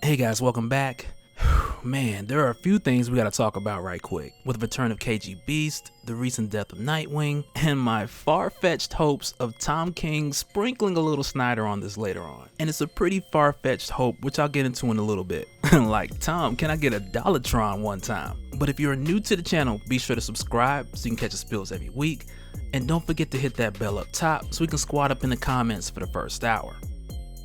Hey guys, welcome back. Man, there are a few things we gotta talk about right quick. With the return of KG Beast, the recent death of Nightwing, and my far-fetched hopes of Tom King sprinkling a little Snyder on this later on. And it's a pretty far-fetched hope, which I'll get into in a little bit. Like, Tom, can I get a Dollatron one time? But if you're new to the channel, be sure to subscribe so you can catch the spills every week. And don't forget to hit that bell up top so we can squad up in the comments for the first hour.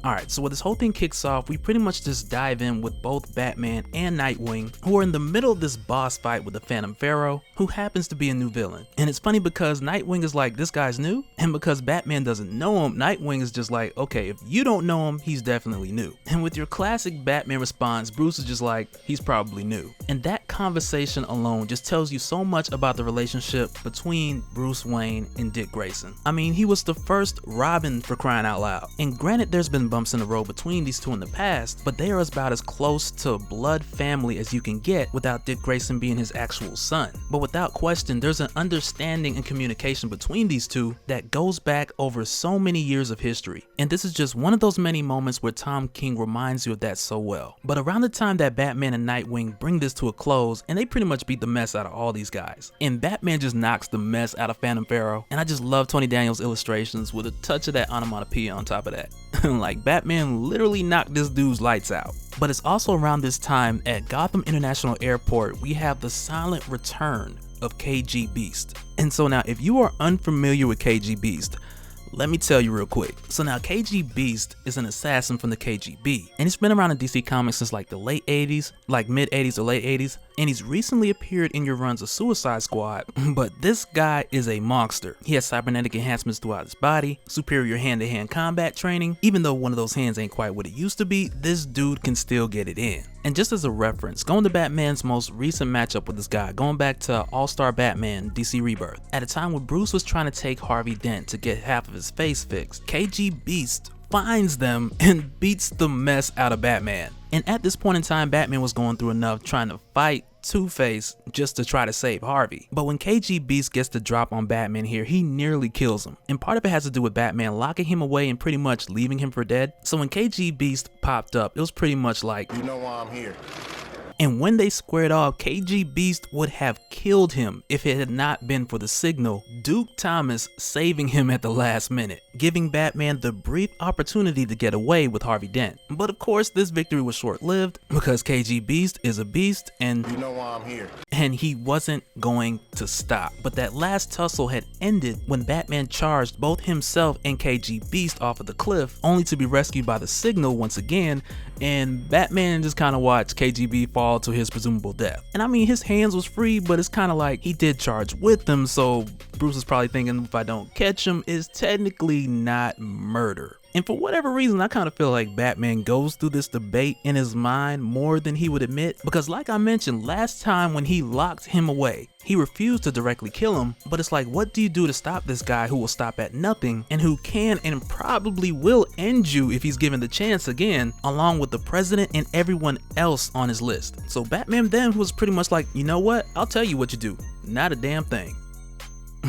Alright, so when this whole thing kicks off, we pretty much just dive in with both Batman and Nightwing, who are in the middle of this boss fight with the Phantom Pharaoh, who happens to be a new villain. And it's funny because Nightwing is like, this guy's new, and because Batman doesn't know him, Nightwing is just like, okay, if you don't know him, he's definitely new. And with your classic Batman response, Bruce is just like, he's probably new. And that conversation alone just tells you so much about the relationship between Bruce Wayne and Dick Grayson. I mean, he was the first Robin, for crying out loud. And granted, there's been bumps in the road between these two in the past, but they are about as close to blood family as you can get without Dick Grayson being his actual son. But without question, there's an understanding and communication between these two that goes back over so many years of history. And this is just one of those many moments where Tom King reminds you of that so well. But around the time that Batman and Nightwing bring this to a close, and they pretty much beat the mess out of all these guys. And Batman just knocks the mess out of Phantom Pharaoh, and I just love Tony Daniel's illustrations with a touch of that onomatopoeia on top of that. Like, Batman literally knocked this dude's lights out. But it's also around this time at Gotham International Airport we have the silent return of KG Beast. And so now if you are unfamiliar with KG Beast, let me tell you real quick. So now KG Beast is an assassin from the KGB, and he's been around in DC Comics since like the late 80s, like mid 80s or late 80s, and he's recently appeared in your runs of Suicide Squad, but this guy is a monster. He has cybernetic enhancements throughout his body, superior hand-to-hand combat training. Even though one of those hands ain't quite what it used to be, this dude can still get it in. And just as a reference, going to Batman's most recent matchup with this guy, going back to All-Star Batman DC Rebirth, at a time when Bruce was trying to take Harvey Dent to get half of his face fixed, KG Beast finds them and beats the mess out of Batman. And at this point in time, Batman was going through enough trying to fight Two-Face just to try to save Harvey. But when KG Beast gets the drop on Batman here, he nearly kills him. And part of it has to do with Batman locking him away and pretty much leaving him for dead. So when KG Beast popped up, it was pretty much like, you know why I'm here. And when they squared off, KG Beast would have killed him if it had not been for the signal, Duke Thomas saving him at the last minute, giving Batman the brief opportunity to get away with Harvey Dent. But of course, this victory was short-lived because KG Beast is a beast, and you know why I'm here. And he wasn't going to stop. But that last tussle had ended when Batman charged both himself and KG Beast off of the cliff, only to be rescued by the signal once again, and Batman just kind of watched KGB fall to his presumable death. And I mean, his hands was free, but it's kind of like he did charge with them, so Bruce is probably thinking, if I don't catch him, it's technically not murder. And for whatever reason, I kind of feel like Batman goes through this debate in his mind more than he would admit, because like I mentioned last time when he locked him away, he refused to directly kill him, but it's like, what do you do to stop this guy who will stop at nothing and who can and probably will end you if he's given the chance again, along with the president and everyone else on his list? So Batman then was pretty much like, you know what, I'll tell you what you do, not a damn thing.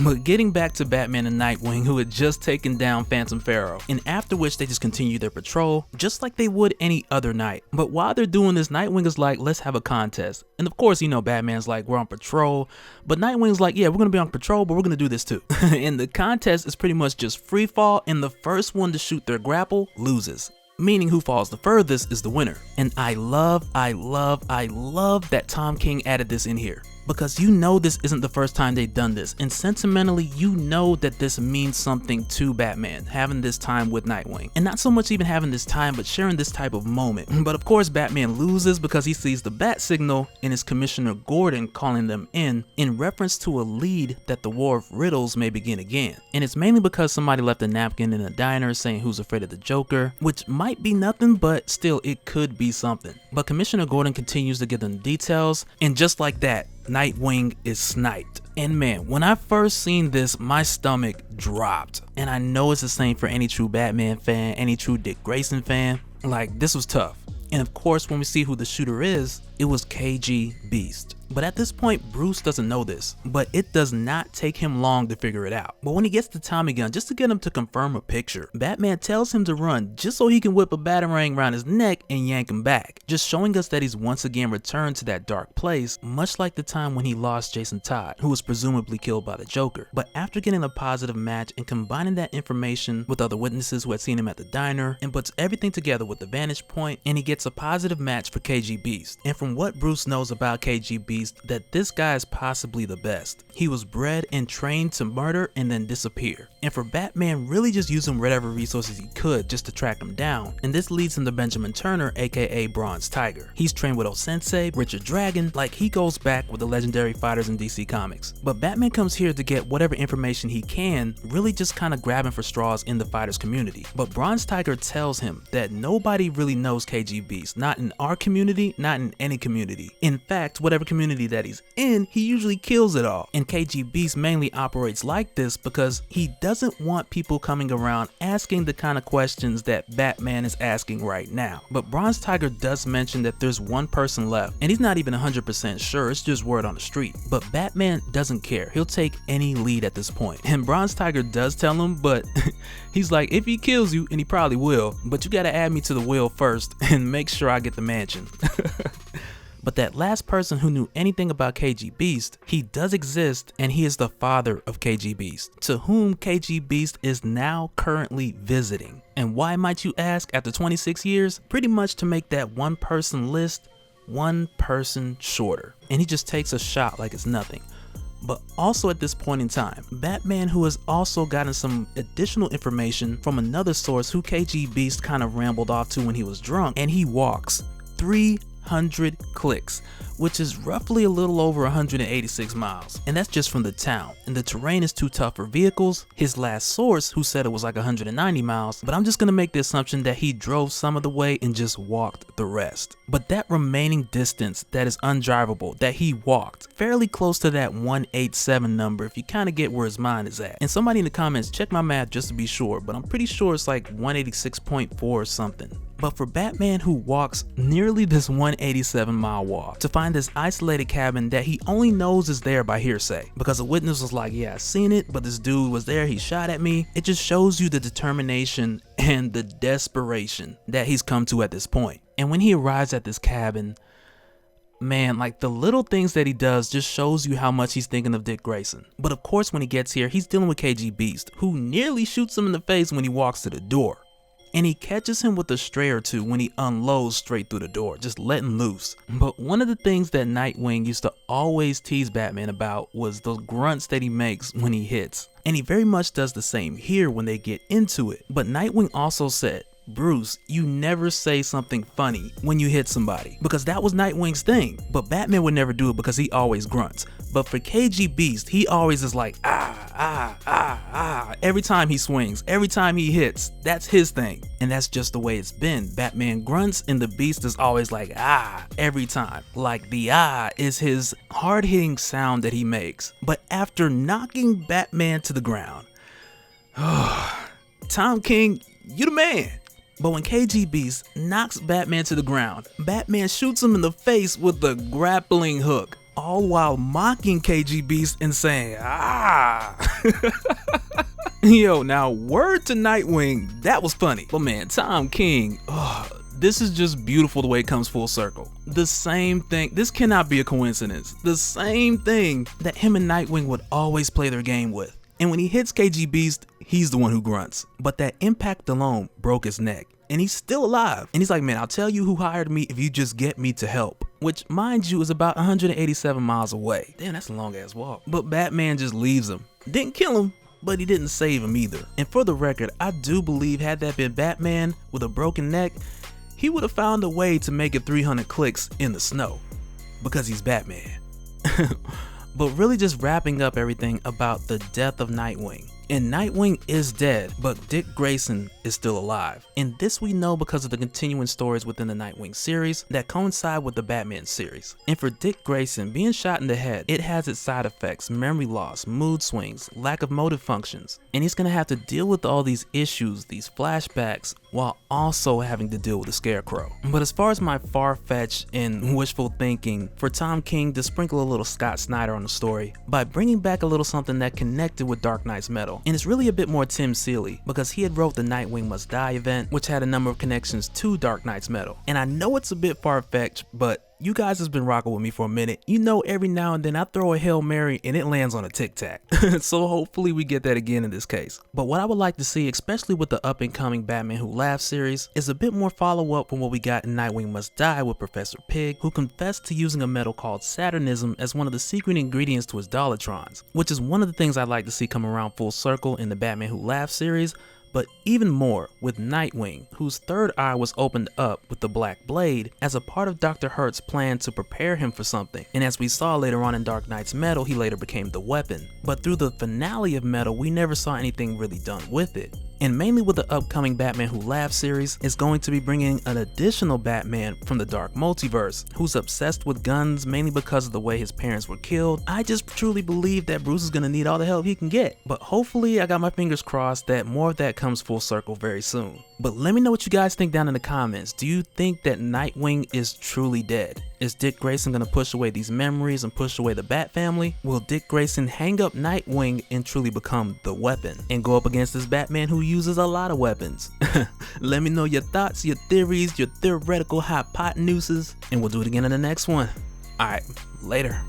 But getting back to Batman and Nightwing, who had just taken down Phantom Pharaoh, and after which they just continue their patrol just like they would any other night. But while they're doing this, Nightwing is like, let's have a contest. And of course, you know, Batman's like, we're on patrol, but Nightwing's like, yeah, we're gonna be on patrol, but we're gonna do this too. And the contest is pretty much just free fall, and the first one to shoot their grapple loses, meaning who falls the furthest is the winner. And I love that Tom King added this in here, because you know this isn't the first time they've done this, and sentimentally you know that this means something to Batman, having this time with Nightwing. And not so much even having this time, but sharing this type of moment. But of course Batman loses because he sees the bat signal and it's Commissioner Gordon calling them in reference to a lead that the War of Riddles may begin again. And it's mainly because somebody left a napkin in a diner saying who's afraid of the Joker, which might be nothing, but still it could be something. But Commissioner Gordon continues to give them details, and just like that, Nightwing is sniped. And man, when I first seen this, my stomach dropped. And I know it's the same for any true Batman fan, any true Dick Grayson fan. Like, this was tough. And of course, when we see who the shooter is, it was KG Beast. But at this point, Bruce doesn't know this, but it does not take him long to figure it out. But when he gets the Tommy gun just to get him to confirm a picture, Batman tells him to run just so he can whip a batarang around his neck and yank him back, just showing us that he's once again returned to that dark place, much like the time when he lost Jason Todd, who was presumably killed by the Joker. But after getting a positive match and combining that information with other witnesses who had seen him at the diner, and puts everything together with the vantage point, and he gets a positive match for KG Beast. And from what Bruce knows about KG Beast, that this guy is possibly the best. He was bred and trained to murder and then disappear. And for Batman really just using whatever resources he could just to track him down. And this leads him to Benjamin Turner, aka Bronze Tiger. He's trained with O-Sensei, Richard Dragon, like he goes back with the legendary fighters in DC Comics. But Batman comes here to get whatever information he can, really just kind of grabbing for straws in the fighters community. But Bronze Tiger tells him that nobody really knows KG Beast, not in our community, not in any community. In fact, whatever community that he's in, he usually kills it all. And KG Beast mainly operates like this because he doesn't want people coming around asking the kind of questions that Batman is asking right now. But Bronze Tiger does mention that there's one person left, and he's not even 100% sure, it's just word on the street. But Batman doesn't care, he'll take any lead at this point. And Bronze Tiger does tell him, but he's like, if he kills you, and he probably will, but you gotta add me to the will first and make sure I get the mansion. But that last person who knew anything about KG Beast, he does exist, and he is the father of KG Beast, to whom KG Beast is now currently visiting. And why, might you ask, after 26 years? Pretty much to make that one person list one person shorter. And he just takes a shot like it's nothing. But also at this point in time, Batman, who has also gotten some additional information from another source who KG Beast kind of rambled off to when he was drunk, and he walks 300 clicks, which is roughly a little over 186 miles. And that's just from the town, and the terrain is too tough for vehicles. His last source, who said it was like 190 miles, but I'm just gonna make the assumption that he drove some of the way and just walked the rest. But that remaining distance that is undrivable, that he walked, fairly close to that 187 number if you kind of get where his mind is at. And somebody in the comments, check my math just to be sure, but I'm pretty sure it's like 186.4 or something. But for Batman, who walks nearly this 187 mile walk to find this isolated cabin that he only knows is there by hearsay, because a witness was like, yeah, I seen it, but this dude was there, he shot at me. It just shows you the determination and the desperation that he's come to at this point. And when he arrives at this cabin, man, like the little things that he does just shows you how much he's thinking of Dick Grayson. But of course, when he gets here, he's dealing with KG Beast, who nearly shoots him in the face when he walks to the door. And he catches him with a stray or two when he unloads straight through the door, just letting loose. But one of the things that Nightwing used to always tease Batman about was those grunts that he makes when he hits. And he very much does the same here when they get into it. But Nightwing also said, Bruce, you never say something funny when you hit somebody, because that was Nightwing's thing. But Batman would never do it because he always grunts. But for KG Beast, he always is like, every time he swings, every time he hits. That's his thing. And that's just the way it's been. Batman grunts and the Beast is always like, every time. Like the is his hard-hitting sound that he makes. But after knocking Batman to the ground, Tom King, you the man. But when KG Beast knocks Batman to the ground, Batman shoots him in the face with the grappling hook, all while mocking KG Beast and saying, Yo, now word to Nightwing, that was funny. But man, Tom King, this is just beautiful the way it comes full circle. The same thing, this cannot be a coincidence, the same thing that him and Nightwing would always play their game with. And when he hits KG Beast, he's the one who grunts. But that impact alone broke his neck. And he's still alive. And he's like, man, I'll tell you who hired me if you just get me to help. Which, mind you, is about 187 miles away. Damn, that's a long ass walk. But Batman just leaves him. Didn't kill him, but he didn't save him either. And for the record, I do believe had that been Batman with a broken neck, he would have found a way to make it 300 clicks in the snow. Because he's Batman. But really just wrapping up everything about the death of Nightwing. And Nightwing is dead, but Dick Grayson is still alive. And this we know because of the continuing stories within the Nightwing series that coincide with the Batman series. And for Dick Grayson, being shot in the head, it has its side effects, memory loss, mood swings, lack of motive functions. And he's gonna have to deal with all these issues, these flashbacks, while also having to deal with the Scarecrow. But as far as my far-fetched and wishful thinking, for Tom King to sprinkle a little Scott Snyder on the story by bringing back a little something that connected with Dark Knight's metal. And it's really a bit more Tim Seeley, because he had wrote the Nightwing Must Die event, which had a number of connections to Dark Knight's metal. And I know it's a bit far-fetched, but you guys has been rocking with me for a minute. You know, every now and then I throw a Hail Mary and it lands on a Tic Tac. So hopefully we get that again in this case. But what I would like to see, especially with the up and coming Batman Who Laughs series, is a bit more follow up from what we got in Nightwing Must Die with Professor Pig, who confessed to using a metal called Saturnism as one of the secret ingredients to his Dollatrons, which is one of the things I'd like to see come around full circle in the Batman Who Laughs series. But even more with Nightwing, whose third eye was opened up with the Black Blade as a part of Dr. Hurt's plan to prepare him for something. And as we saw later on in Dark Knight's Metal, he later became the Weapon. But through the finale of Metal, we never saw anything really done with it. And mainly with the upcoming Batman Who Laughs series is going to be bringing an additional Batman from the Dark Multiverse, who's obsessed with guns mainly because of the way his parents were killed. I just truly believe that Bruce is gonna need all the help he can get. But hopefully I got my fingers crossed that more of that comes full circle very soon. But let me know what you guys think down in the comments. Do you think that Nightwing is truly dead? Is Dick Grayson gonna push away these memories and push away the Bat family? Will Dick Grayson hang up Nightwing and truly become the Weapon and go up against this Batman who uses a lot of weapons? Let me know your thoughts, your theories, your theoretical hypotenuses, and we'll do it again in the next one. Alright, later.